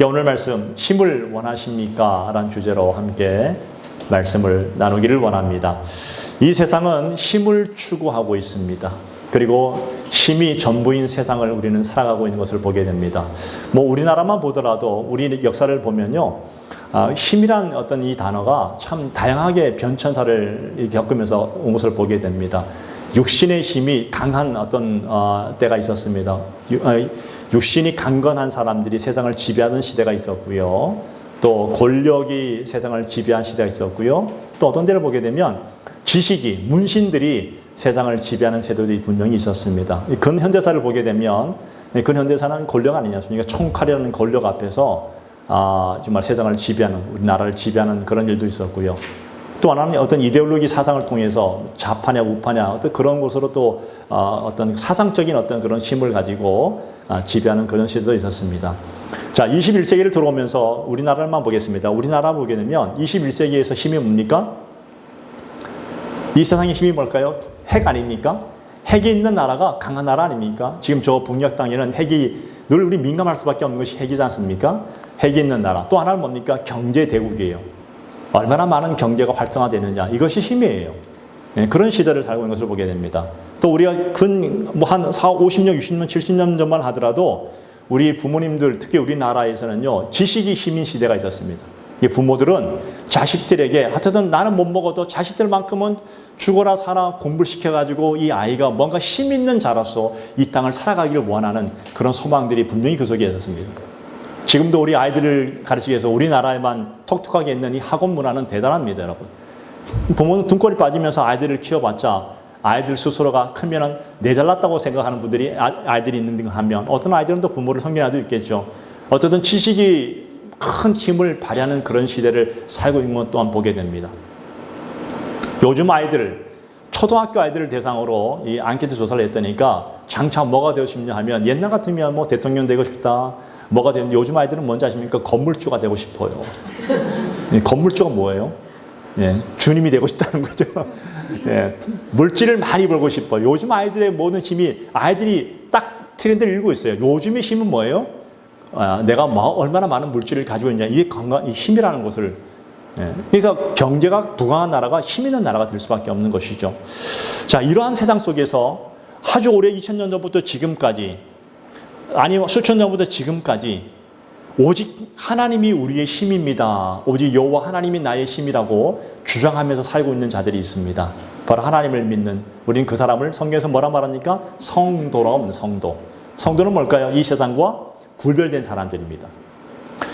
오늘 말씀 힘을 원하십니까? 라는 주제로 함께 말씀을 나누기를 원합니다. 이 세상은 힘을 추구하고 있습니다. 그리고 힘이 전부인 세상을 우리는 살아가고 있는 것을 보게 됩니다. 우리나라만 보더라도 우리 역사를 보면요, 힘이란 어떤 이 단어가 참 다양하게 변천사를 겪으면서 온 것을 보게 됩니다. 육신의 힘이 강한 어떤 때가 있었습니다. 육신이 강건한 사람들이 세상을 지배하던 시대가 있었고요. 또 권력이 세상을 지배한 시대가 있었고요. 또 어떤 때를 보게 되면 지식이, 문신들이 세상을 지배하는 세대들이 분명히 있었습니다. 근현대사를 보게 되면 근현대사는 권력 아니냐습니까? 총칼이라는 권력 앞에서 정말 세상을 지배하는, 우리나라를 지배하는 그런 일도 있었고요. 또 하나는 어떤 이데올로기 사상을 통해서 좌파냐 우파냐 어떤 그런 것으로 또 어떤 사상적인 어떤 그런 힘을 가지고 지배하는 그런 시대도 있었습니다. 자, 21세기를 들어오면서 우리나라만 보겠습니다. 우리나라 보게 되면 21세기에서 힘이 뭡니까? 이 세상의 힘이 뭘까요? 핵 아닙니까? 핵이 있는 나라가 강한 나라 아닙니까? 지금 저 북녘 땅에는 핵이 늘 우리 민감할 수밖에 없는 것이 핵이지 않습니까? 핵이 있는 나라. 또 하나는 뭡니까? 경제 대국이에요. 얼마나 많은 경제가 활성화되느냐. 이것이 힘이에요. 그런 시대를 살고 있는 것을 보게 됩니다. 또 우리가 한 50년, 60년, 70년 전만 하더라도 우리 부모님들, 특히 우리나라에서는요, 지식이 힘인 시대가 있었습니다. 이 부모들은 자식들에게 하여튼 나는 못 먹어도 자식들만큼은 죽어라 살아 공부를 시켜가지고 이 아이가 뭔가 힘 있는 자로서 이 땅을 살아가기를 원하는 그런 소망들이 분명히 그 속에 있었습니다. 지금도 우리 아이들을 가르치기 위해서 우리나라에만 톡톡하게 있는 이 학원 문화는 대단합니다, 여러분. 부모는 등골이 빠지면서 아이들을 키워봤자 아이들 스스로가 크면은 내 잘났다고 생각하는 분들이 아이들이 있는가 하면 어떤 아이들은 또 부모를 섬기는 아이도 있겠죠. 어쨌든 지식이 큰 힘을 발휘하는 그런 시대를 살고 있는 것 또한 보게 됩니다. 요즘 아이들, 초등학교 아이들을 대상으로 이 앙케이트 조사를 했더니까 장차 뭐가 되고 싶냐 하면 옛날 같으면 뭐 대통령 되고 싶다. 뭐가 되면 요즘 아이들은 뭔지 아십니까? 건물주가 되고 싶어요. 건물주가 뭐예요? 예, 주님이 되고 싶다는 거죠. 예, 물질을 많이 벌고 싶어요. 요즘 아이들의 모든 힘이 아이들이 딱 트렌드를 읽고 있어요. 요즘의 힘은 뭐예요? 내가 얼마나 많은 물질을 가지고 있냐. 이게 이 힘이라는 것을. 예, 그래서 경제가 부강한 나라가 힘 있는 나라가 될 수밖에 없는 것이죠. 자, 이러한 세상 속에서 아주 오래 2000년 전부터 지금까지 아니면 수천 년부터 지금까지 오직 하나님이 우리의 힘입니다. 오직 여호와 하나님이 나의 힘이라고 주장하면서 살고 있는 자들이 있습니다. 바로 하나님을 믿는 우리는 그 사람을 성경에서 뭐라 말합니까? 성도라고 합니다. 성도. 성도는 뭘까요? 이 세상과 구별된 사람들입니다.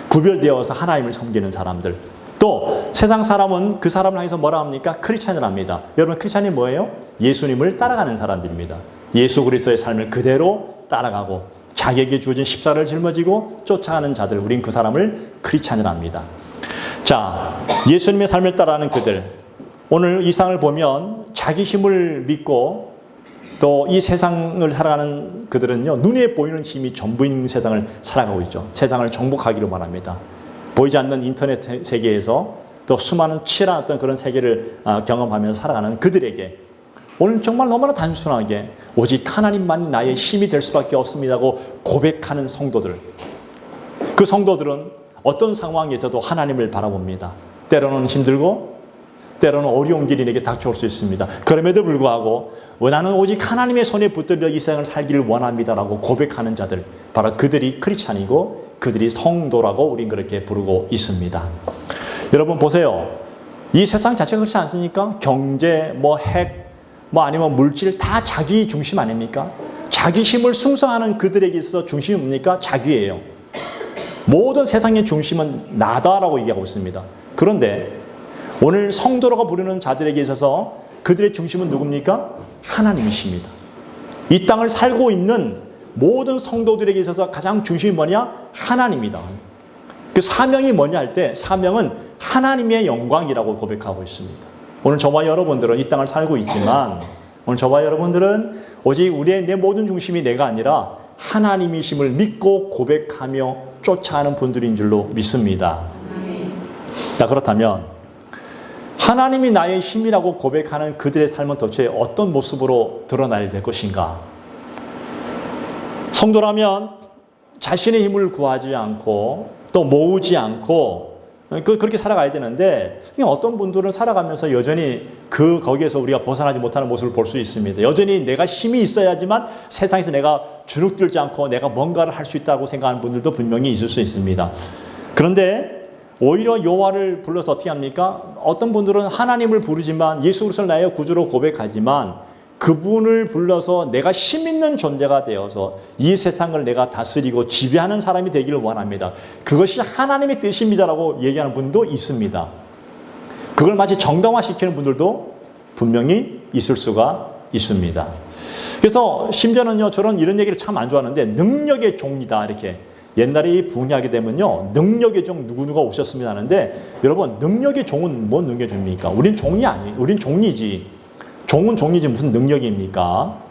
구별되어서 하나님을 섬기는 사람들. 또 세상 사람은 그 사람을 향해서 뭐라 합니까? 크리스찬을 합니다. 여러분 크리스찬이 뭐예요? 예수님을 따라가는 사람들입니다. 예수 그리스도의 삶을 그대로 따라가고 자기에게 주어진 십자가를 짊어지고 쫓아가는 자들, 우린 그 사람을 크리스찬이라 합니다. 자, 예수님의 삶을 따라하는 그들, 오늘 이 상을 보면 자기 힘을 믿고 또 이 세상을 살아가는 그들은요, 눈에 보이는 힘이 전부인 세상을 살아가고 있죠. 세상을 정복하기로 말합니다. 보이지 않는 인터넷 세계에서 또 수많은 치열한 어떤 그런 세계를 경험하면서 살아가는 그들에게 오늘 정말 너무나 단순하게 오직 하나님만이 나의 힘이 될 수밖에 없습니다고 고백하는 성도들. 그 성도들은 어떤 상황에서도 하나님을 바라봅니다. 때로는 힘들고 때로는 어려운 길이 내게 닥쳐올 수 있습니다. 그럼에도 불구하고 나는 오직 하나님의 손에 붙들려 이 세상을 살기를 원합니다라고 고백하는 자들. 바로 그들이 크리스찬이고 그들이 성도라고 우린 그렇게 부르고 있습니다. 여러분 보세요. 이 세상 자체가 그렇지 않습니까? 경제, 핵, 아니면 물질 다 자기 중심 아닙니까? 자기 힘을 숭상하는 그들에게 있어 중심이 뭡니까? 자기예요. 모든 세상의 중심은 나다라고 얘기하고 있습니다. 그런데 오늘 성도라고 부르는 자들에게 있어서 그들의 중심은 누굽니까? 하나님이십니다. 이 땅을 살고 있는 모든 성도들에게 있어서 가장 중심이 뭐냐? 하나님이다. 그 사명이 뭐냐 할 때 사명은 하나님의 영광이라고 고백하고 있습니다. 오늘 저와 여러분들은 이 땅을 살고 있지만 오늘 저와 여러분들은 오직 내 모든 중심이 내가 아니라 하나님이심을 믿고 고백하며 쫓아가는 분들인 줄로 믿습니다. 자, 그렇다면 하나님이 나의 힘이라고 고백하는 그들의 삶은 도대체 어떤 모습으로 드러나야 될 것인가? 성도라면 자신의 힘을 구하지 않고 또 모으지 않고 그렇게 살아가야 되는데 어떤 분들은 살아가면서 여전히 거기에서 우리가 벗어나지 못하는 모습을 볼 수 있습니다. 여전히 내가 힘이 있어야지만 세상에서 내가 주눅들지 않고 내가 뭔가를 할 수 있다고 생각하는 분들도 분명히 있을 수 있습니다. 그런데 오히려 여호와를 불러서 어떻게 합니까? 어떤 분들은 하나님을 부르지만 예수 그리스도를 나의 구주로 고백하지만 그분을 불러서 내가 힘 있는 존재가 되어서 이 세상을 내가 다스리고 지배하는 사람이 되기를 원합니다. 그것이 하나님의 뜻입니다라고 얘기하는 분도 있습니다. 그걸 마치 정당화시키는 분들도 분명히 있을 수가 있습니다. 그래서 심지어는요, 저는 이런 얘기를 참 안 좋아하는데 능력의 종이다 이렇게. 옛날에 부흥하게 되면요, 능력의 종 누구누가 오셨습니다 하는데 여러분, 능력의 종은 뭔 능력의 종입니까? 우린 종이 아니에요. 우린 종이지. 종은 종이지 무슨 능력입니까?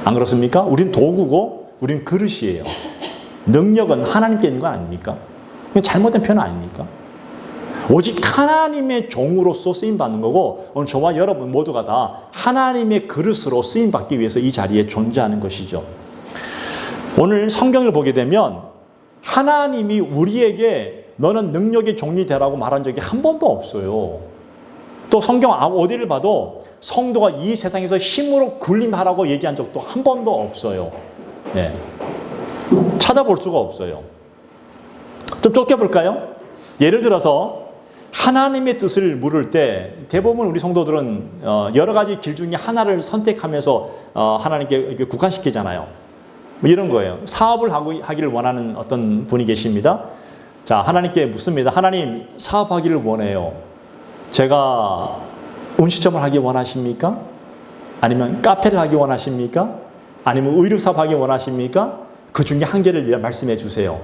안 그렇습니까? 우린 도구고 우린 그릇이에요. 능력은 하나님께 있는 거 아닙니까? 잘못된 표현 아닙니까? 오직 하나님의 종으로서 쓰임받는 거고 오늘 저와 여러분 모두가 다 하나님의 그릇으로 쓰임받기 위해서 이 자리에 존재하는 것이죠. 오늘 성경을 보게 되면 하나님이 우리에게 너는 능력의 종이 되라고 말한 적이 한 번도 없어요. 또 성경 어디를 봐도 성도가 이 세상에서 힘으로 군림하라고 얘기한 적도 한 번도 없어요. 예. 찾아볼 수가 없어요. 좀 쫓겨볼까요? 예를 들어서 하나님의 뜻을 물을 때 대부분 우리 성도들은 여러 가지 길 중에 하나를 선택하면서 하나님께 국한시키잖아요. 뭐 이런 거예요. 사업을 하기를 원하는 어떤 분이 계십니다. 자, 하나님께 묻습니다. 하나님, 사업하기를 원해요. 제가 음식점을 하기 원하십니까? 아니면 카페를 하기 원하십니까? 아니면 의류사업 하기 원하십니까? 그 중에 한 개를 말씀해 주세요.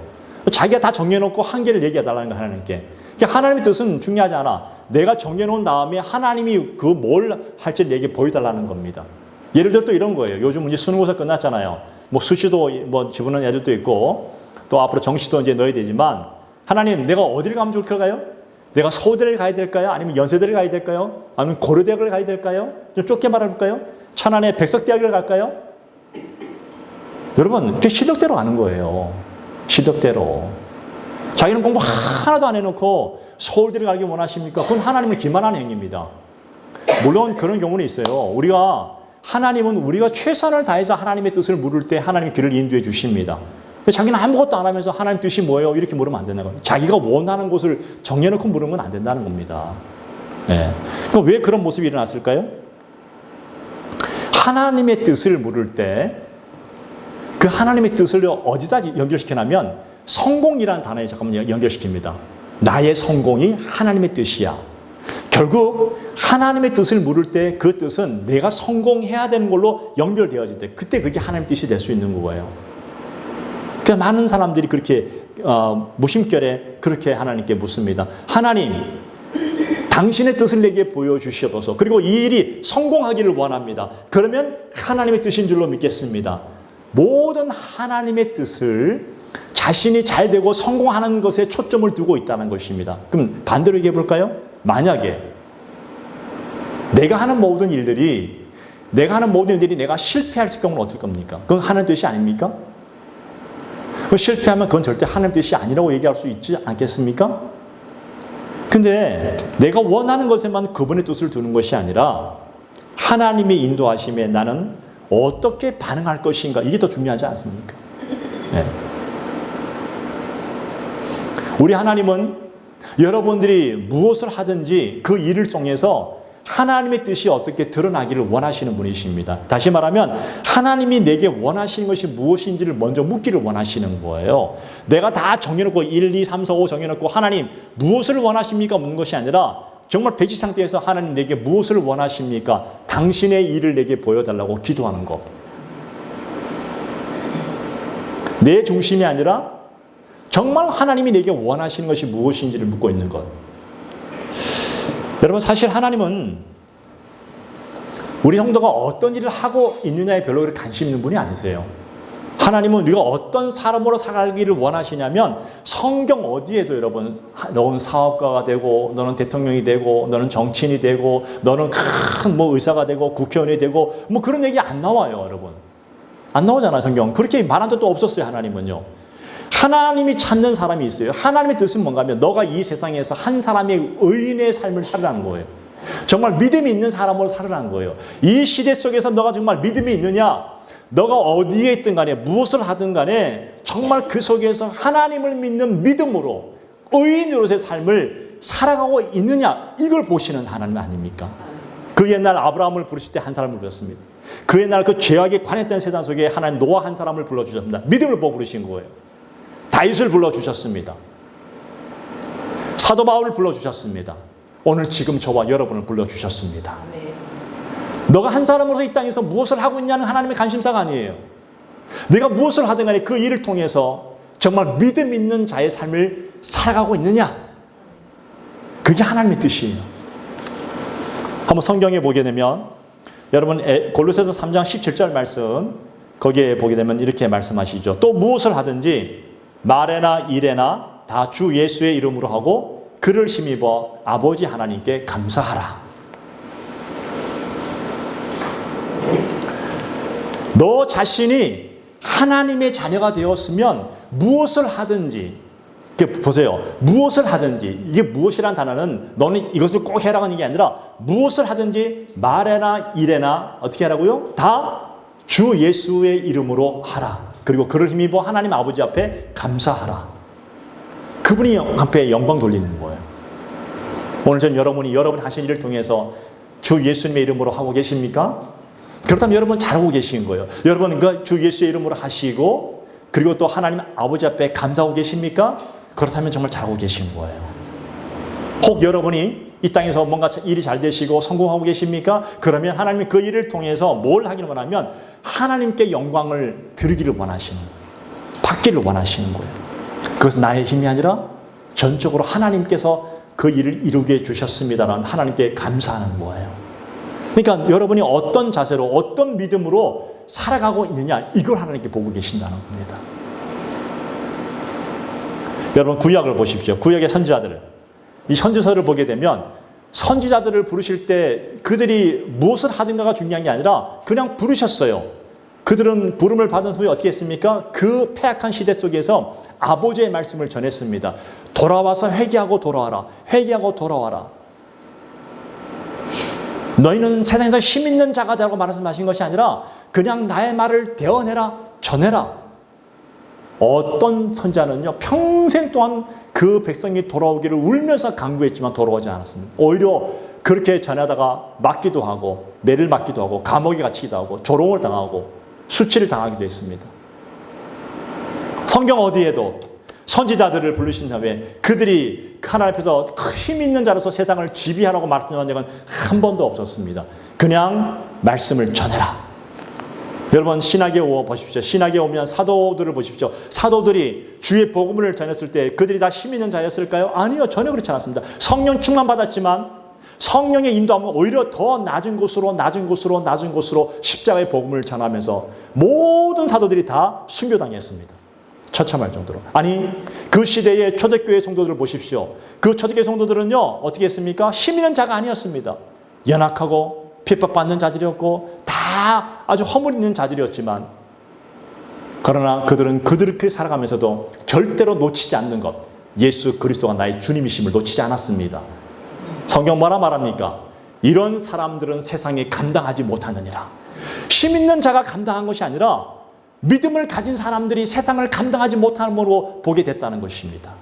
자기가 다 정해놓고 한 개를 얘기해 달라는 거 하나님께. 그러니까 하나님의 뜻은 중요하지 않아. 내가 정해놓은 다음에 하나님이 그 뭘 할지 내게 보여달라는 겁니다. 예를 들어 또 이런 거예요. 요즘 이제 수능고사 끝났잖아요. 뭐 수시도 뭐 집어넣은 애들도 있고 또 앞으로 정시도 이제 넣어야 되지만 하나님, 내가 어디를 가면 좋을까요? 내가 서울대를 가야 될까요? 아니면 연세대를 가야 될까요? 아니면 고려대학을 가야 될까요? 좀 좁게 말해볼까요? 천안의 백석대학을 갈까요? 여러분, 그게 실력대로 가는 거예요. 실력대로. 자기는 공부 하나도 안 해놓고 서울대를 가기 원하십니까? 그건 하나님을 기만하는 행위입니다. 물론 그런 경우는 있어요. 하나님은 우리가 최선을 다해서 하나님의 뜻을 물을 때 하나님의 길을 인도해 주십니다. 자기는 아무것도 안 하면서 하나님 뜻이 뭐예요? 이렇게 물으면 안 된다는 거예요. 자기가 원하는 곳을 정해놓고 물으면 건 안 된다는 겁니다. 네. 그럼 왜 그런 모습이 일어났을까요? 하나님의 뜻을 물을 때 그 하나님의 뜻을 어디다 연결시키냐면 성공이라는 단어에 잠깐만 연결시킵니다. 나의 성공이 하나님의 뜻이야. 결국 하나님의 뜻을 물을 때 그 뜻은 내가 성공해야 되는 걸로 연결되어질 때 그때 그게 하나님의 뜻이 될 수 있는 거예요. 그러니까 많은 사람들이 그렇게 무심결에 그렇게 하나님께 묻습니다. 하나님, 당신의 뜻을 내게 보여주시옵소서. 그리고 이 일이 성공하기를 원합니다. 그러면 하나님의 뜻인 줄로 믿겠습니다. 모든 하나님의 뜻을 자신이 잘 되고 성공하는 것에 초점을 두고 있다는 것입니다. 그럼 반대로 얘기해 볼까요? 만약에 내가 하는 모든 일들이 내가 실패할 경우는 어떨 겁니까? 그건 하나님 뜻이 아닙니까? 실패하면 그건 절대 하나님 뜻이 아니라고 얘기할 수 있지 않겠습니까? 근데 내가 원하는 것에만 그분의 뜻을 두는 것이 아니라 하나님의 인도하심에 나는 어떻게 반응할 것인가, 이게 더 중요하지 않습니까? 네. 우리 하나님은 여러분들이 무엇을 하든지 그 일을 통해서 하나님의 뜻이 어떻게 드러나기를 원하시는 분이십니다. 다시 말하면 하나님이 내게 원하시는 것이 무엇인지를 먼저 묻기를 원하시는 거예요. 내가 다 정해놓고 1, 2, 3, 4, 5 정해놓고 하나님 무엇을 원하십니까? 묻는 것이 아니라 정말 배치 상태에서 하나님 내게 무엇을 원하십니까? 당신의 일을 내게 보여달라고 기도하는 것. 내 중심이 아니라 정말 하나님이 내게 원하시는 것이 무엇인지를 묻고 있는 것. 여러분, 사실 하나님은 우리 성도가 어떤 일을 하고 있느냐에 별로 그렇게 관심 있는 분이 아니세요. 하나님은 우리가 어떤 사람으로 살기를 원하시냐면 성경 어디에도 여러분, 너는 사업가가 되고 너는 대통령이 되고 너는 정치인이 되고 너는 큰 의사가 되고 국회의원이 되고 뭐 그런 얘기 안 나와요. 여러분, 안 나오잖아요. 성경 그렇게 말한 적도 없었어요. 하나님은요. 하나님이 찾는 사람이 있어요. 하나님의 뜻은 뭔가 하면 너가 이 세상에서 한 사람의 의인의 삶을 살라는 거예요. 정말 믿음이 있는 사람으로 살으라는 거예요. 이 시대 속에서 너가 정말 믿음이 있느냐, 너가 어디에 있든 간에 무엇을 하든 간에 정말 그 속에서 하나님을 믿는 믿음으로 의인으로서의 삶을 살아가고 있느냐, 이걸 보시는 하나님 아닙니까? 그 옛날 아브라함을 부르실 때 한 사람을 불렀습니다. 그 옛날 그 죄악에 관했던 세상 속에 하나님 노아 한 사람을 불러주셨습니다. 믿음을 보고 부르신 거예요. 다윗을 불러주셨습니다. 사도 바울을 불러주셨습니다. 오늘 지금 저와 여러분을 불러주셨습니다. 너가 한 사람으로서 이 땅에서 무엇을 하고 있냐는 하나님의 관심사가 아니에요. 네가 무엇을 하든 간에 그 일을 통해서 정말 믿음 있는 자의 삶을 살아가고 있느냐, 그게 하나님의 뜻이에요. 한번 성경에 보게 되면 여러분 골로새서 3장 17절 말씀 거기에 보게 되면 이렇게 말씀하시죠. 또 무엇을 하든지 말에나 일에나 다 주 예수의 이름으로 하고 그를 힘입어 아버지 하나님께 감사하라. 너 자신이 하나님의 자녀가 되었으면 무엇을 하든지, 보세요. 무엇을 하든지, 이게 무엇이란 단어는 너는 이것을 꼭 해라는 게 아니라 무엇을 하든지 말에나 일에나 어떻게 하라고요? 다 주 예수의 이름으로 하라. 그리고 그를 힘입어 하나님 아버지 앞에 감사하라. 그분이 앞에 영광 돌리는 거예요. 오늘 전 여러분이 여러분 하신 일을 통해서 주 예수님의 이름으로 하고 계십니까? 그렇다면 여러분 잘하고 계신 거예요. 여러분 그 주 예수의 이름으로 하시고 그리고 또 하나님 아버지 앞에 감사하고 계십니까? 그렇다면 정말 잘하고 계신 거예요. 혹 여러분이 이 땅에서 뭔가 일이 잘 되시고 성공하고 계십니까? 그러면 하나님이 그 일을 통해서 뭘 하기를 원하면 하나님께 영광을 드리기를 원하시는 거예요. 받기를 원하시는 거예요. 그것은 나의 힘이 아니라 전적으로 하나님께서 그 일을 이루게 해주셨습니다라는 하나님께 감사하는 거예요. 그러니까 여러분이 어떤 자세로 어떤 믿음으로 살아가고 있느냐, 이걸 하나님께 보고 계신다는 겁니다. 여러분 구약을 보십시오. 구약의 선지자들을, 이 선지서를 보게 되면 선지자들을 부르실 때 그들이 무엇을 하든가가 중요한 게 아니라 그냥 부르셨어요. 그들은 부름을 받은 후에 어떻게 했습니까? 그 패악한 시대 속에서 아버지의 말씀을 전했습니다. 돌아와서 회개하고 돌아와라. 회개하고 돌아와라. 너희는 세상에서 힘 있는 자가 되라고 말씀하신 것이 아니라 그냥 나의 말을 대언해라, 전해라. 어떤 선지자는요 평생 동안 그 백성이 돌아오기를 울면서 강구했지만 돌아오지 않았습니다. 오히려 그렇게 전하다가 맞기도 하고 매를 맞기도 하고 감옥에 갇히기도 하고 조롱을 당하고 수치를 당하기도 했습니다. 성경 어디에도 선지자들을 부르신 다음에 그들이 하나님 앞에서 힘 있는 자로서 세상을 지배하라고 말씀한 적은 한 번도 없었습니다. 그냥 말씀을 전해라. 여러분 신학에 오어 보십시오. 신학에 오면 사도들을 보십시오. 사도들이 주의 복음을 전했을 때 그들이 다 힘 있는 자였을까요? 아니요. 전혀 그렇지 않았습니다. 성령 충만 받았지만 성령의 인도하면 오히려 더 낮은 곳으로 십자가의 복음을 전하면서 모든 사도들이 다 순교당했습니다. 처참할 정도로. 아니 그 시대의 초대교회 성도들을 보십시오. 그 초대교회 성도들은요 어떻게 했습니까? 힘 있는 자가 아니었습니다. 연약하고 핍박받는 자들이었고 다 아주 허물 있는 자들이었지만 그러나 그들은 그렇게 살아가면서도 절대로 놓치지 않는 것, 예수 그리스도가 나의 주님이심을 놓치지 않았습니다. 성경 뭐라 말합니까? 이런 사람들은 세상에 감당하지 못하느니라. 힘 있는 자가 감당한 것이 아니라 믿음을 가진 사람들이 세상을 감당하지 못함으로 보게 됐다는 것입니다.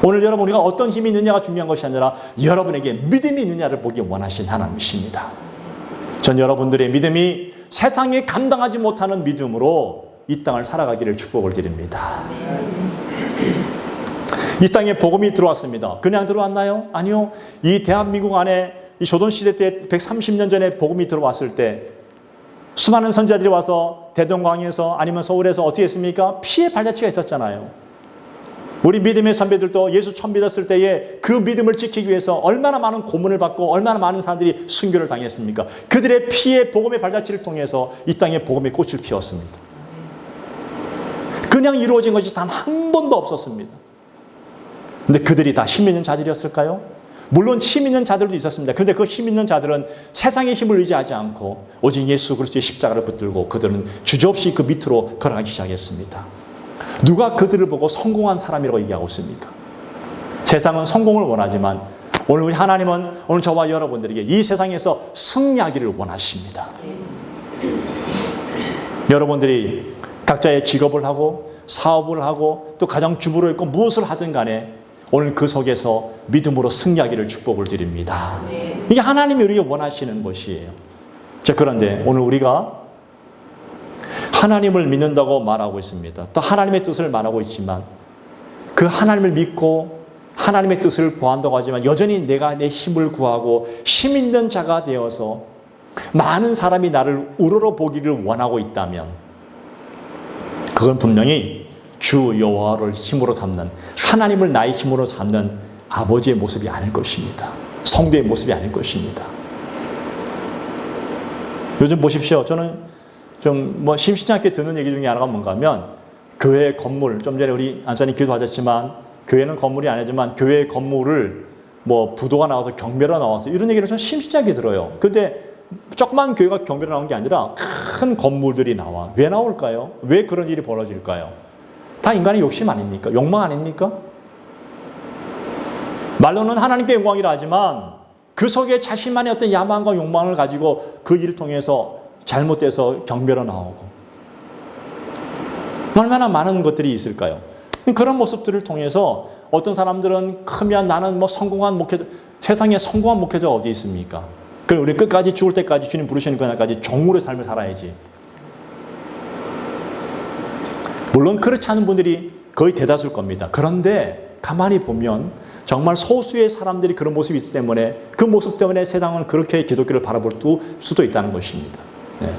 오늘 여러분 우리가 어떤 힘이 있느냐가 중요한 것이 아니라 여러분에게 믿음이 있느냐를 보기 원하신 하나님이십니다. 전 여러분들의 믿음이 세상에 감당하지 못하는 믿음으로 이 땅을 살아가기를 축복을 드립니다. 이 땅에 복음이 들어왔습니다. 그냥 들어왔나요? 아니요. 이 대한민국 안에 이 조선시대 때 130년 전에 복음이 들어왔을 때 수많은 선지자들이 와서 대동강에서 아니면 서울에서 어떻게 했습니까? 피의 발자취가 있었잖아요. 우리 믿음의 선배들도 예수 처음 믿었을 때에 그 믿음을 지키기 위해서 얼마나 많은 고문을 받고 얼마나 많은 사람들이 순교를 당했습니까? 그들의 피의 복음의 발자취를 통해서 이 땅에 복음의 꽃을 피웠습니다. 그냥 이루어진 것이 단 한 번도 없었습니다. 근데 그들이 다 힘 있는 자들이었을까요? 물론 힘 있는 자들도 있었습니다. 근데 그 힘 있는 자들은 세상의 힘을 의지하지 않고 오직 예수 그리스도의 십자가를 붙들고 그들은 주저없이 그 밑으로 걸어가기 시작했습니다. 누가 그들을 보고 성공한 사람이라고 얘기하고 있습니까? 세상은 성공을 원하지만 오늘 우리 하나님은 오늘 저와 여러분들에게 이 세상에서 승리하기를 원하십니다. 여러분들이 각자의 직업을 하고 사업을 하고 또 가정주부로 있고 무엇을 하든 간에 오늘 그 속에서 믿음으로 승리하기를 축복을 드립니다. 이게 하나님이 우리가 원하시는 것이에요. 자, 그런데 오늘 우리가 하나님을 믿는다고 말하고 있습니다. 또 하나님의 뜻을 말하고 있지만 그 하나님을 믿고 하나님의 뜻을 구한다고 하지만 여전히 내가 내 힘을 구하고 힘 있는 자가 되어서 많은 사람이 나를 우러러 보기를 원하고 있다면 그건 분명히 주 여호와를 힘으로 삼는, 하나님을 나의 힘으로 삼는 아버지의 모습이 아닐 것입니다. 성도의 모습이 아닐 것입니다. 요즘 보십시오. 저는 좀 심심치 않게 듣는 얘기 중에 하나가 뭔가 하면 교회 건물, 좀 전에 우리 안사님 기도하셨지만 교회는 건물이 아니지만 교회 건물을 부도가 나와서 경매로 나와서 이런 얘기를 좀 심심치 않게 들어요. 근데 조그만 교회가 경매로 나온 게 아니라 큰 건물들이 나와. 왜 나올까요? 왜 그런 일이 벌어질까요? 다 인간의 욕심 아닙니까? 욕망 아닙니까? 말로는 하나님께 영광이라 하지만 그 속에 자신만의 어떤 야망과 욕망을 가지고 그 일을 통해서 잘못돼서 경매로 나오고 얼마나 많은 것들이 있을까요? 그런 모습들을 통해서 어떤 사람들은 크면 나는 성공한 목회자, 세상에 성공한 목회자가 어디 있습니까? 그럼 우리 끝까지 죽을 때까지 주님 부르시는 그날까지 종으로의 삶을 살아야지. 물론 그렇지 않은 분들이 거의 대다수일 겁니다. 그런데 가만히 보면 정말 소수의 사람들이 그런 모습이 있기 때문에 그 모습 때문에 세상은 그렇게 기독교를 바라볼 수도 있다는 것입니다. 네.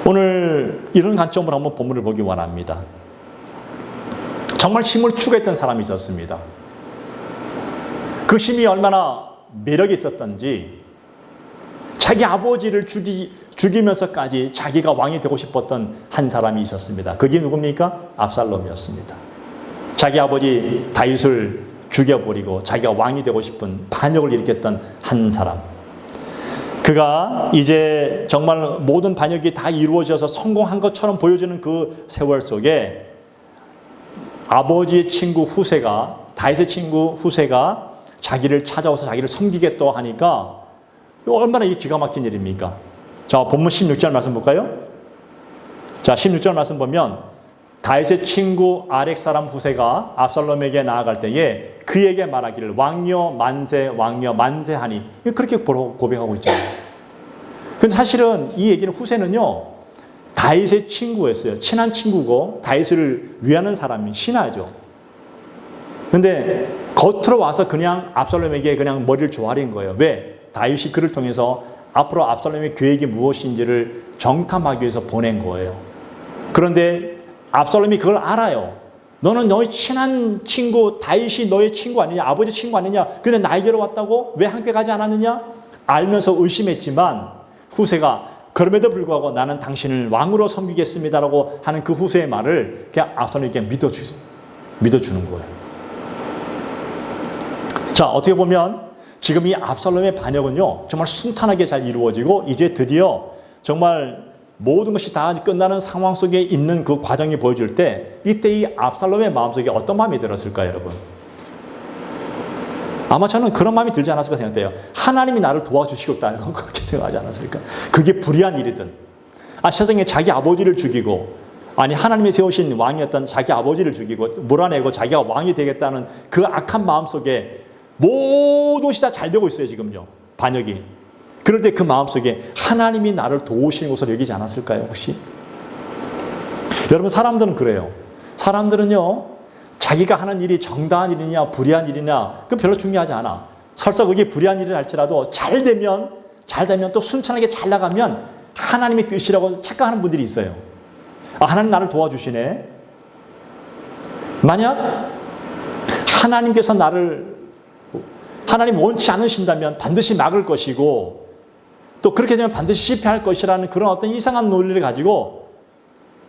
오늘 이런 관점으로 한번 본문을 보기 원합니다. 정말 힘을 추구했던 사람이 있었습니다. 그 힘이 얼마나 매력이 있었던지 자기 아버지를 죽이면서까지 자기가 왕이 되고 싶었던 한 사람이 있었습니다. 그게 누굽니까? 압살롬이었습니다. 자기 아버지 다윗을 죽여버리고 자기가 왕이 되고 싶은 반역을 일으켰던 한 사람. 그가 이제 정말 모든 반역이 다 이루어져서 성공한 것처럼 보여지는 그 세월 속에 아버지의 친구 후세가, 다윗의 친구 후세가 자기를 찾아와서 자기를 섬기겠다고 하니까 얼마나 이게 기가 막힌 일입니까? 자, 본문 16절 말씀 볼까요? 자, 16절 말씀 보면 다윗의 친구 아렉 사람 후세가 압살롬에게 나아갈 때에 그에게 말하기를 왕여 만세 왕여 만세하니, 그렇게 고백하고 있잖아요. 근데 사실은 이 얘기는 후세는요 다윗의 친구였어요. 친한 친구고 다윗을 위하는 사람이 신하죠. 근데 겉으로 와서 그냥 압살롬에게 그냥 머리를 조아린 거예요. 왜? 다윗이 그를 통해서 앞으로 압살롬의 계획이 무엇인지를 정탐하기 위해서 보낸 거예요. 그런데 압살롬이 그걸 알아요. 너는 너의 친한 친구 다윗이 너의 친구 아니냐, 아버지 친구 아니냐, 근데 나에게로 왔다고? 왜 함께 가지 않았느냐? 알면서 의심했지만 후세가 그럼에도 불구하고 나는 당신을 왕으로 섬기겠습니다라고 하는 그 후세의 말을 그냥 압살롬에게 믿어주는 거예요. 자, 어떻게 보면 지금 이 압살롬의 반역은요 정말 순탄하게 잘 이루어지고 이제 드디어 정말 모든 것이 다 끝나는 상황 속에 있는 그 과정이 보여줄 때 이때 이 압살롬의 마음속에 어떤 마음이 들었을까요, 여러분? 아마 저는 그런 마음이 들지 않았을까 생각돼요. 하나님이 나를 도와주시겠다는 건 그렇게 생각하지 않았을까? 그게 불의한 일이든 세상에 자기 아버지를 죽이고 하나님이 세우신 왕이었던 자기 아버지를 죽이고 몰아내고 자기가 왕이 되겠다는 그 악한 마음 속에 모든 것이 다 잘 되고 있어요, 지금요. 반역이. 그럴 때 그 마음속에 하나님이 나를 도우시는 것으로 여기지 않았을까요, 혹시? 여러분, 사람들은 그래요. 사람들은요, 자기가 하는 일이 정당한 일이냐, 불의한 일이냐, 그건 별로 중요하지 않아. 설사 그게 불의한 일을 할지라도 잘 되면 또 순탄하게 잘 나가면 하나님의 뜻이라고 착각하는 분들이 있어요. 하나님 나를 도와주시네. 만약 하나님께서 하나님 원치 않으신다면 반드시 막을 것이고 또 그렇게 되면 반드시 실패할 것이라는 그런 어떤 이상한 논리를 가지고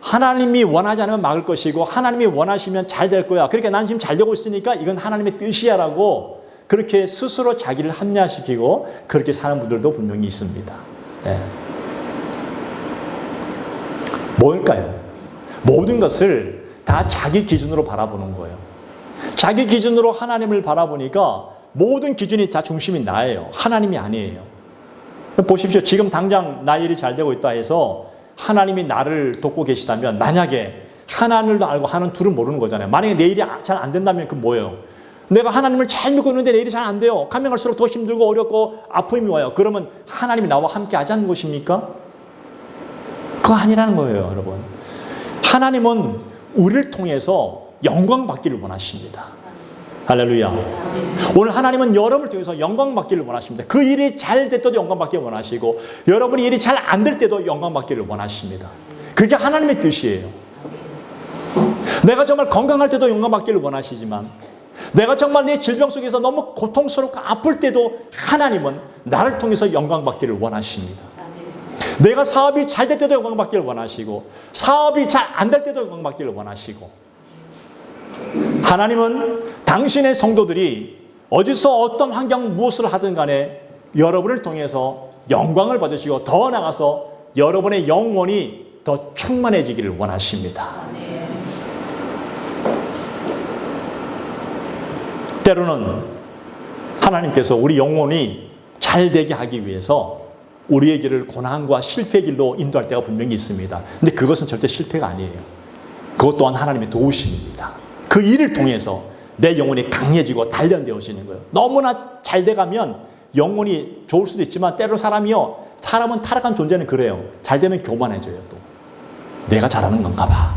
하나님이 원하지 않으면 막을 것이고 하나님이 원하시면 잘 될 거야. 그러니까 난 지금 잘 되고 있으니까 이건 하나님의 뜻이야 라고 그렇게 스스로 자기를 합리화시키고 그렇게 사는 분들도 분명히 있습니다. 예. 뭘까요? 모든 것을 다 자기 기준으로 바라보는 거예요. 자기 기준으로 하나님을 바라보니까 모든 기준이 다 중심이 나예요. 하나님이 아니에요. 보십시오. 지금 당장 나 일이 잘 되고 있다 해서 하나님이 나를 돕고 계시다면, 만약에 하나님을 알고 하는 둘은 모르는 거잖아요. 만약에 내 일이 잘 안 된다면 그 뭐예요? 내가 하나님을 잘 믿고 있는데 내 일이 잘 안 돼요. 가면 갈수록 더 힘들고 어렵고 아픔이 와요. 그러면 하나님이 나와 함께 하지 않는 것입니까? 그거 아니라는 거예요, 여러분. 하나님은 우리를 통해서 영광 받기를 원하십니다. 할렐루야. 오늘 하나님은 여러분을 통해서 영광 받기를 원하십니다. 그 일이 잘 될 때도 영광 받기를 원하시고, 여러분의 일이 잘 안 될 때도 영광 받기를 원하십니다. 그게 하나님의 뜻이에요. 내가 정말 건강할 때도 영광 받기를 원하시지만, 내가 정말 내 질병 속에서 너무 고통스럽고 아플 때도 하나님은 나를 통해서 영광 받기를 원하십니다. 내가 사업이 잘 될 때도 영광 받기를 원하시고, 사업이 잘 안 될 때도 영광 받기를 원하시고, 하나님은 당신의 성도들이 어디서 어떤 환경 무엇을 하든 간에 여러분을 통해서 영광을 받으시고, 더 나아가서 여러분의 영혼이 더 충만해지기를 원하십니다. 때로는 하나님께서 우리 영혼이 잘 되게 하기 위해서 우리의 길을 고난과 실패의 길로 인도할 때가 분명히 있습니다. 근데 그것은 절대 실패가 아니에요. 그것 또한 하나님의 도우심입니다. 그 일을 통해서 내 영혼이 강해지고 단련되어지는 거예요. 너무나 잘 돼가면 영혼이 좋을 수도 있지만, 때로 사람은 타락한 존재는 그래요. 잘 되면 교만해져요. 또 내가 잘하는 건가 봐.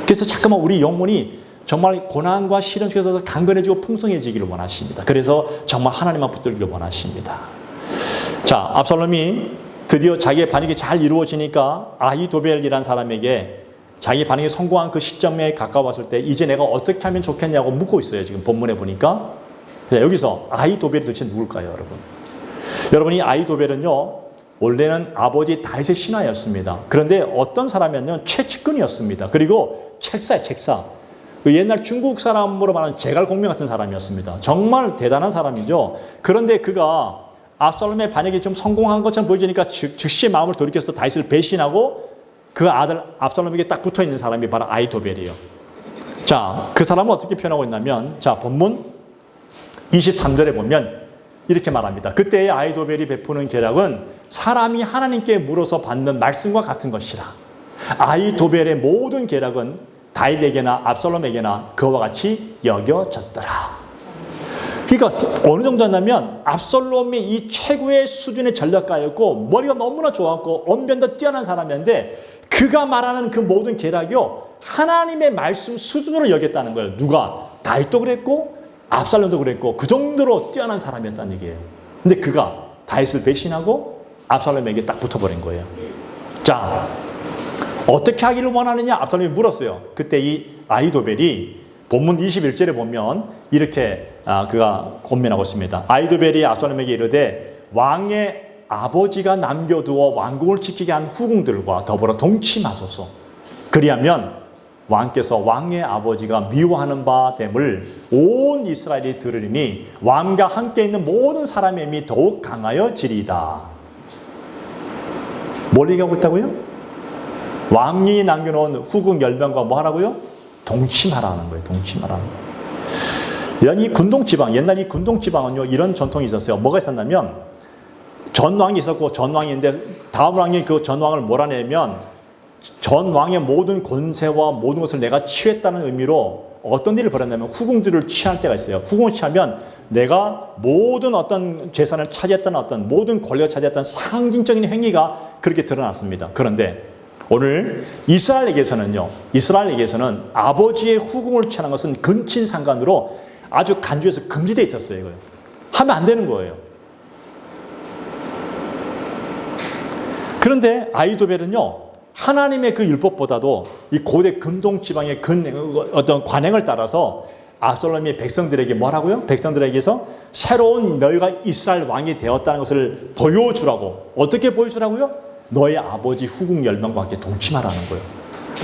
그래서 잠깐만 우리 영혼이 정말 고난과 시련 속에서 강건해지고 풍성해지기를 원하십니다. 그래서 정말 하나님만 붙들기를 원하십니다. 자, 압살롬이 드디어 자기의 반역이 잘 이루어지니까 아히도벨이라는 사람에게 자기 반역이 성공한 그 시점에 가까웠을 때 이제 내가 어떻게 하면 좋겠냐고 묻고 있어요. 지금 본문에 보니까. 여기서 아히도벨이 도대체 누굴까요, 여러분? 여러분, 이 아히도벨은요, 원래는 아버지 다윗의 신하였습니다. 그런데 어떤 사람이었냐면 최측근이었습니다. 그리고 책사예요, 책사. 그 옛날 중국 사람으로 말하는 제갈공명 같은 사람이었습니다. 정말 대단한 사람이죠. 그런데 그가 압살롬의 반역이 좀 성공한 것처럼 보여지니까 즉시 마음을 돌이켜서 다윗을 배신하고 그 아들 압살롬에게 딱 붙어있는 사람이 바로 아히도벨이에요. 자, 그 사람은 어떻게 표현하고 있냐면, 자, 본문 23절에 보면 이렇게 말합니다. 그때의 아히도벨이 베푸는 계략은 사람이 하나님께 물어서 받는 말씀과 같은 것이라. 아히도벨의 모든 계략은 다윗에게나 압살롬에게나 그와 같이 여겨졌더라. 그러니까 어느 정도였냐면, 압살롬이 이 최고의 수준의 전략가였고 머리가 너무나 좋았고 언변도 뛰어난 사람이었는데, 그가 말하는 그 모든 계략이요, 하나님의 말씀 수준으로 여겼다는 거예요. 누가? 다윗도 그랬고 압살롬도 그랬고 그 정도로 뛰어난 사람이었다는 얘기예요. 근데 그가 다윗을 배신하고 압살롬에게 딱 붙어버린 거예요. 자, 어떻게 하기를 원하느냐? 압살롬이 물었어요. 그때 이 아히도벨이 본문 21절에 보면 이렇게 그가 권면하고 있습니다. 아히도벨이 압살롬에게 이르되 왕의 아버지가 남겨두어 왕궁을 지키게 한 후궁들과 더불어 동침하소서. 그리하면 왕께서 왕의 아버지가 미워하는 바 됨을 온 이스라엘이 들으리니 왕과 함께 있는 모든 사람의 힘이 더욱 강하여지리이다. 뭘 얘기하고 있다고요? 왕이 남겨놓은 후궁 10명과 뭐 하라고요? 동침하라는 거예요. 동침하라는 거예요. 이런 이 군동지방, 옛날 이 군동지방은요, 이런 전통이 있었어요. 뭐가 있었냐면, 전왕이 있었고 전왕인데 다음 왕이 그 전왕을 몰아내면 전왕의 모든 권세와 모든 것을 내가 취했다는 의미로 어떤 일을 벌였냐면 후궁들을 취할 때가 있어요. 후궁을 취하면 내가 모든 어떤 재산을 차지했다는 어떤 모든 권력을 차지했다는 상징적인 행위가 그렇게 드러났습니다. 그런데 오늘 이스라엘에게서는 아버지의 후궁을 취하는 것은 근친상간으로 아주 간주해서 금지되어 있었어요. 이거요. 하면 안 되는 거예요. 그런데 아히도벨은요, 하나님의 그 율법보다도 이 고대 근동지방의 어떤 관행을 따라서 압살롬이 백성들에게 뭐라고요? 백성들에게서 새로운 너희가 이스라엘 왕이 되었다는 것을 보여주라고. 어떻게 보여주라고요? 너의 아버지 후궁 10명과 함께 동침하라는 거예요.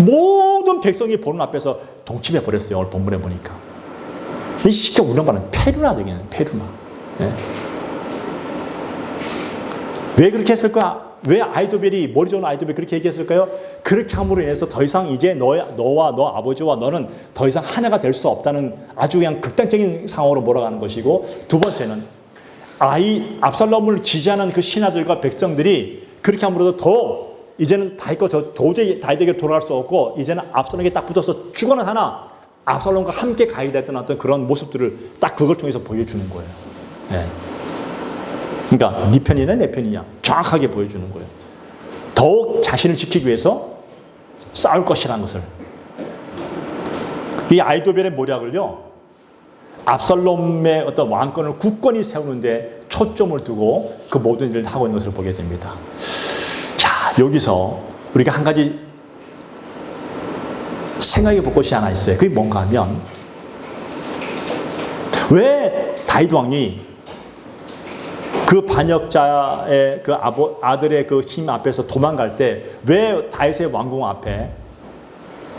모든 백성이 보는 앞에서 동침해 버렸어요. 오늘 본문에 보니까. 이 실제 우리가 말하는 페루나 되겠네. 페루나. 네. 왜 그렇게 했을까? 왜 아이도벨이, 머리 좋은 아이도벨이 그렇게 얘기했을까요? 그렇게 함으로 인해서 더 이상 이제 너와 너 아버지와 너는 더 이상 하나가 될 수 없다는 아주 그냥 극단적인 상황으로 몰아가는 것이고, 두 번째는 압살롬을 지지하는 그 신하들과 백성들이 그렇게 함으로써 더 이제는 도저히 다윗에게 돌아갈 수 없고, 이제는 압살롬에게 딱 붙어서 죽어나 사나 압살롬과 함께 가이됐던 어떤 그런 모습들을 딱 그걸 통해서 보여주는 거예요. 네. 그러니까 네 편이냐 내 편이냐 정확하게 보여주는 거예요. 더욱 자신을 지키기 위해서 싸울 것이라는 것을. 이 아이도벨의 모략을요, 압살롬의 어떤 왕권을 굳건히 세우는데 초점을 두고 그 모든 일을 하고 있는 것을 보게 됩니다. 자, 여기서 우리가 한 가지 생각해 볼 것이 하나 있어요. 그게 뭔가 하면, 왜 다윗 왕이 그 반역자의 그 아들의 그 힘 앞에서 도망갈 때 왜 다윗의 왕궁 앞에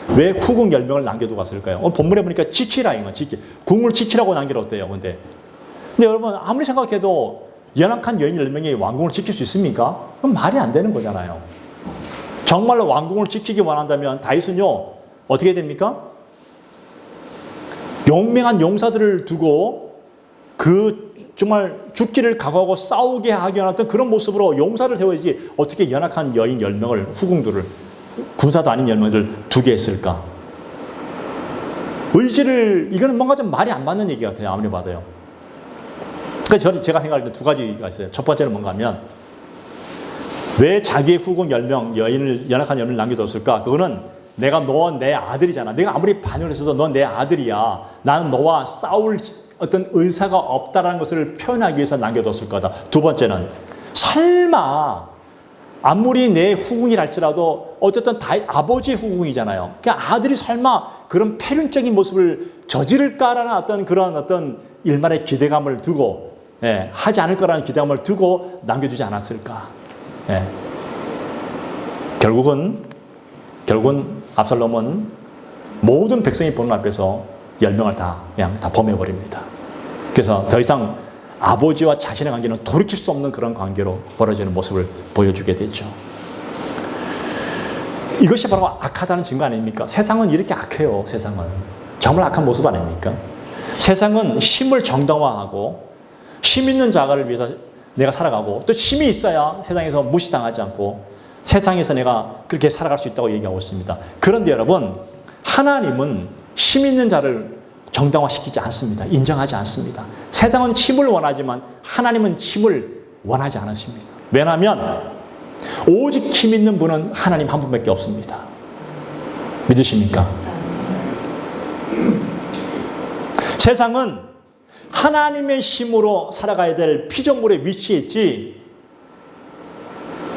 왜 후궁 10명을 남겨두고 갔을까요? 본문에 보니까 지키라, 이거 궁을 지키라고 남겨뒀대요. 근데 여러분, 아무리 생각해도 연약한 여인 10명이 왕궁을 지킬 수 있습니까? 그럼 말이 안 되는 거잖아요. 정말로 왕궁을 지키기 원한다면 다윗은요, 어떻게 됩니까? 용맹한 용사들을 두고 그 정말 죽기를 각오하고 싸우게 하기 원했던 그런 모습으로 용사를 세워야지, 어떻게 연약한 여인 10명을, 후궁들을, 군사도 아닌 10명을 두게 했을까? 이거는 뭔가 좀 말이 안 맞는 얘기 같아요. 아무리 봐도요. 그러니까 제가 생각할 때 두 가지가 있어요. 첫 번째는 뭔가 하면, 왜 자기의 후궁 10명, 연약한 10명을 남겨뒀을까? 그거는 내가 너 내 아들이잖아. 내가 아무리 반역을 했어도 넌 내 아들이야. 나는 너와 싸울 어떤 의사가 없다라는 것을 표현하기 위해서 남겨뒀을 거다. 두 번째는, 설마 아무리 내 후궁이랄지라도 어쨌든 아버지의 후궁이잖아요. 그러니까 아들이 설마 그런 패륜적인 모습을 저지를까라는 어떤 일말의 기대감을 두고, 하지 않을 거라는 기대감을 두고 남겨두지 않았을까. 결국은 압살롬은 모든 백성이 보는 앞에서 10명을 그냥 다 범해버립니다. 그래서 더 이상 아버지와 자신의 관계는 돌이킬 수 없는 그런 관계로 벌어지는 모습을 보여주게 되죠. 이것이 바로 악하다는 증거 아닙니까? 세상은 이렇게 악해요. 세상은 정말 악한 모습 아닙니까? 세상은 힘을 정당화하고 힘 있는 자가를 위해서 내가 살아가고, 또 힘이 있어야 세상에서 무시당하지 않고 세상에서 내가 그렇게 살아갈 수 있다고 얘기하고 있습니다. 그런데 여러분, 하나님은 힘 있는 자를 정당화시키지 않습니다. 인정하지 않습니다. 세상은 힘을 원하지만 하나님은 힘을 원하지 않으십니다. 왜냐하면 오직 힘 있는 분은 하나님 한 분밖에 없습니다. 믿으십니까? 세상은 하나님의 힘으로 살아가야 될 피조물에 위치해 있지,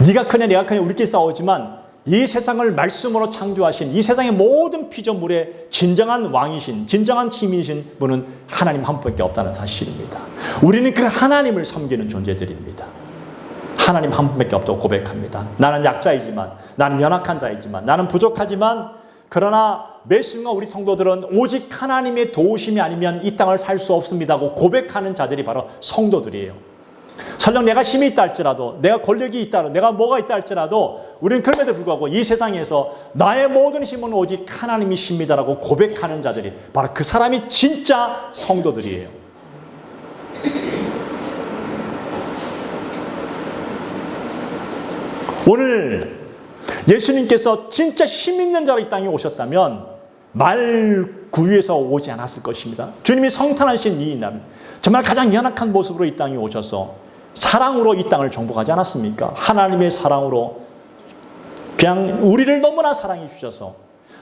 네가 크냐 내가 크냐 우리끼리 싸우지만 이 세상을 말씀으로 창조하신 이 세상의 모든 피조물의 진정한 왕이신, 진정한 힘이신 분은 하나님 한 분밖에 없다는 사실입니다. 우리는 그 하나님을 섬기는 존재들입니다. 하나님 한 분밖에 없다고 고백합니다. 나는 약자이지만, 나는 연약한 자이지만, 나는 부족하지만, 그러나 매 순간 우리 성도들은 오직 하나님의 도우심이 아니면 이 땅을 살 수 없습니다고 고백하는 자들이 바로 성도들이에요. 설령 내가 힘이 있다 할지라도, 내가 권력이 있다, 내가 뭐가 있다 할지라도, 우리는 그럼에도 불구하고 이 세상에서 나의 모든 힘은 오직 하나님이십니다라고 고백하는 자들이 바로 그 사람이 진짜 성도들이에요. 오늘 예수님께서 진짜 힘 있는 자로 이 땅에 오셨다면 말 구유에서 오지 않았을 것입니다. 주님이 성탄하신 이 날, 정말 가장 연약한 모습으로 이 땅에 오셔서 사랑으로 이 땅을 정복하지 않았습니까? 하나님의 사랑으로 그냥 우리를 너무나 사랑해 주셔서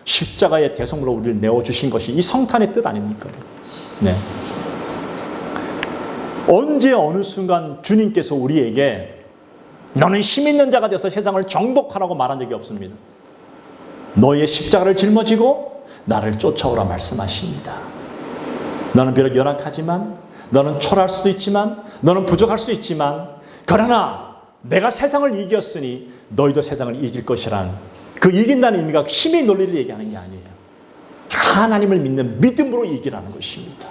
십자가의 대성으로 우리를 내어주신 것이 이 성탄의 뜻 아닙니까? 네. 언제 어느 순간 주님께서 우리에게 너는 힘 있는 자가 되어서 세상을 정복하라고 말한 적이 없습니다. 너의 십자가를 짊어지고 나를 쫓아오라 말씀하십니다. 너는 비록 연약하지만, 너는 초라할 수도 있지만, 너는 부족할 수 있지만, 그러나 내가 세상을 이겼으니 너희도 세상을 이길 것이란, 그 이긴다는 의미가 힘의 논리를 얘기하는 게 아니에요. 하나님을 믿는 믿음으로 이기라는 것입니다.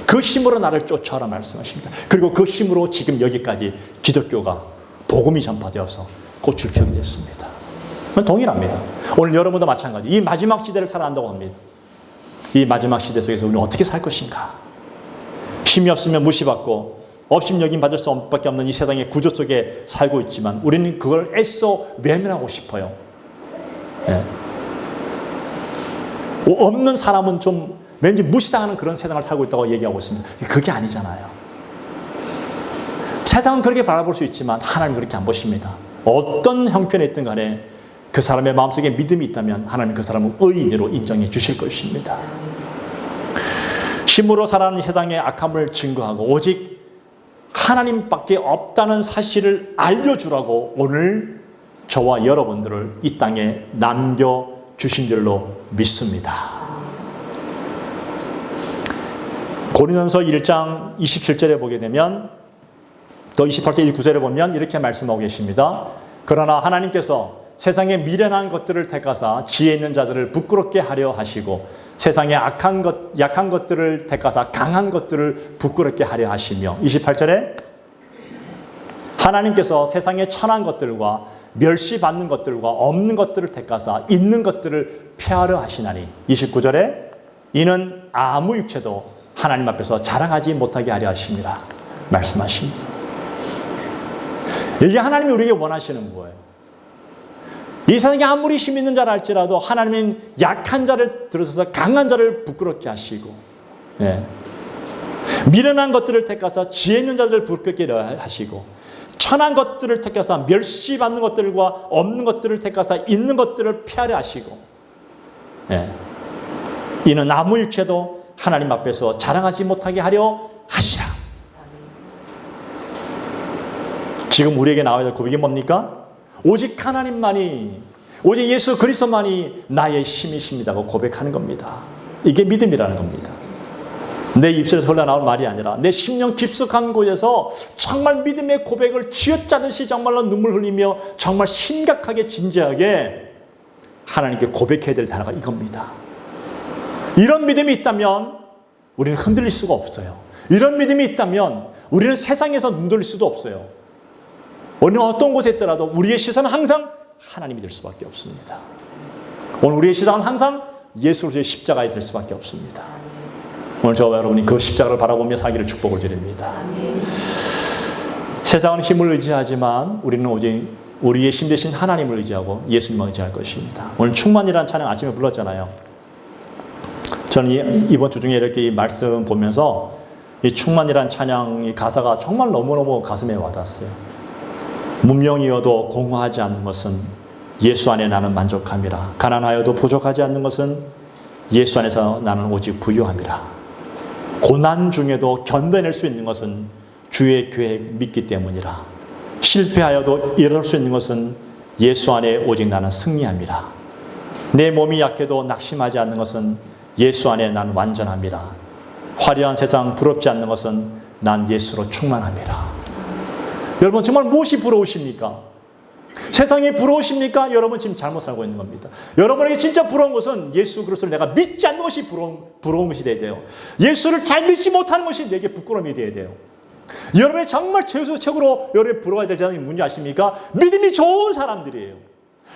그 힘으로 나를 쫓아오라 말씀하십니다. 그리고 그 힘으로 지금 여기까지 기독교가 복음이 전파되어서 꽃을 피우게 됐습니다. 동일합니다. 오늘 여러분도 마찬가지. 이 마지막 시대를 살아간다고 합니다. 이 마지막 시대 속에서 우리는 어떻게 살 것인가? 힘이 없으면 무시받고 없으면 여긴 받을 수밖에 없는 이 세상의 구조 속에 살고 있지만 우리는 그걸 애써 외면하고 싶어요. 예. 없는 사람은 좀 왠지 무시당하는 그런 세상을 살고 있다고 얘기하고 있습니다. 그게 아니잖아요. 세상은 그렇게 바라볼 수 있지만 하나님은 그렇게 안 보십니다. 어떤 형편에 있든 간에 그 사람의 마음속에 믿음이 있다면 하나님은 그 사람을 의인으로 인정해 주실 것입니다. 힘으로 살아가는 세상의 악함을 증거하고 오직 하나님밖에 없다는 사실을 알려주라고 오늘 저와 여러분들을 이 땅에 남겨주신 줄로 믿습니다. 고린도전서 1장 27절에 보게 되면 또 28절 29절에 보면 이렇게 말씀하고 계십니다. 그러나 하나님께서 세상의 미련한 것들을 택하사 지혜 있는 자들을 부끄럽게 하려 하시고 세상의 약한 것들을 택하사 강한 것들을 부끄럽게 하려 하시며 28절에 하나님께서 세상의 천한 것들과 멸시받는 것들과 없는 것들을 택하사 있는 것들을 폐하려 하시나니 29절에 이는 아무 육체도 하나님 앞에서 자랑하지 못하게 하려 하심이라 말씀하십니다. 이게 하나님이 우리에게 원하시는 거예요. 이 세상에 아무리 힘 있는 자라 할지라도 하나님은 약한 자를 들어서서 강한 자를 부끄럽게 하시고 미련한 것들을 택하사 지혜 있는 자들을 부끄럽게 하시고 천한 것들을 택하사 멸시받는 것들과 없는 것들을 택하사 있는 것들을 폐하려 하시고 이는 아무 일체도 하나님 앞에서 자랑하지 못하게 하려 하시라. 지금 우리에게 나와야 될 고백이 뭡니까? 오직 하나님만이, 오직 예수 그리스도만이 나의 힘이십니다고 고백하는 겁니다. 이게 믿음이라는 겁니다. 내 입술에서 흘러나올 말이 아니라 내 심령 깊숙한 곳에서 정말 믿음의 고백을 쥐어짜듯이 정말로 눈물 흘리며 정말 심각하게 진지하게 하나님께 고백해야 될 단어가 이겁니다. 이런 믿음이 있다면 우리는 흔들릴 수가 없어요. 이런 믿음이 있다면 우리는 세상에서 눈 돌릴 수도 없어요. 어느 어떤 곳에 있더라도 우리의 시선은 항상 하나님이 될 수밖에 없습니다. 오늘 우리의 시선은 항상 예수 그리스도의 십자가에 될 수밖에 없습니다. 오늘 저와 여러분이 그 십자가를 바라보며 살기를 축복을 드립니다. 세상은 힘을 의지하지만 우리는 오직 우리의 힘 대신 하나님을 의지하고 예수님을 의지할 것입니다. 오늘 충만이라는 찬양 아침에 불렀잖아요. 저는 이번 주 중에 이렇게 이 말씀 보면서 이 충만이라는 찬양의 가사가 정말 너무너무 가슴에 와닿았어요. 문명이어도 공허하지 않는 것은 예수 안에 나는 만족함이라. 가난하여도 부족하지 않는 것은 예수 안에서 나는 오직 부유함이라. 고난 중에도 견뎌낼 수 있는 것은 주의 계획 믿기 때문이라. 실패하여도 일어날 수 있는 것은 예수 안에 오직 나는 승리함이라. 내 몸이 약해도 낙심하지 않는 것은 예수 안에 난 완전함이라. 화려한 세상 부럽지 않는 것은 난 예수로 충만함이라. 여러분 정말 무엇이 부러우십니까? 세상이 부러우십니까? 여러분 지금 잘못 살고 있는 겁니다. 여러분에게 진짜 부러운 것은 예수 그리스도를 내가 믿지 않는 것이 부러운 것이 돼야 돼요. 예수를 잘 믿지 못하는 것이 내게 부끄러움이 돼야 돼요. 여러분이 정말 최고로 여러분이 부러워야 될 세상이 뭔지 아십니까? 믿음이 좋은 사람들이에요.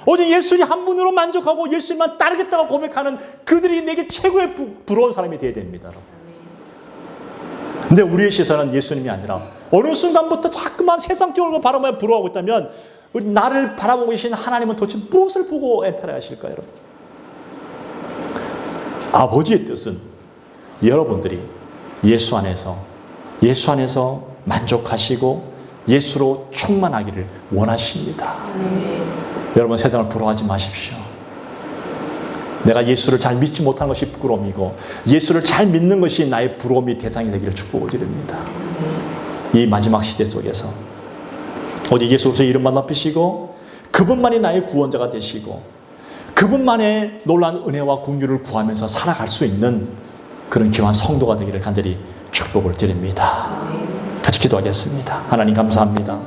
오직 예수님 한 분으로 만족하고 예수님만 따르겠다고 고백하는 그들이 내게 최고의 부러운 사람이 돼야 됩니다. 근데 우리의 시선은 예수님이 아니라 어느 순간부터 자꾸만 세상적으로 바라보며 부러워하고 있다면 나를 바라보고 계신 하나님은 도대체 무엇을 보고 애타려 하실까요? 여러분? 아버지의 뜻은 여러분들이 예수 안에서 만족하시고 예수로 충만하기를 원하십니다. 여러분 세상을 부러워하지 마십시오. 내가 예수를 잘 믿지 못하는 것이 부끄러움이고 예수를 잘 믿는 것이 나의 부러움이 대상이 되기를 축복을 드립니다. 이 마지막 시대 속에서 오직 예수 그리스도의 이름만 높이시고 그분만이 나의 구원자가 되시고 그분만의 놀라운 은혜와 긍휼을 구하면서 살아갈 수 있는 그런 귀한 성도가 되기를 간절히 축복을 드립니다. 같이 기도하겠습니다. 하나님 감사합니다.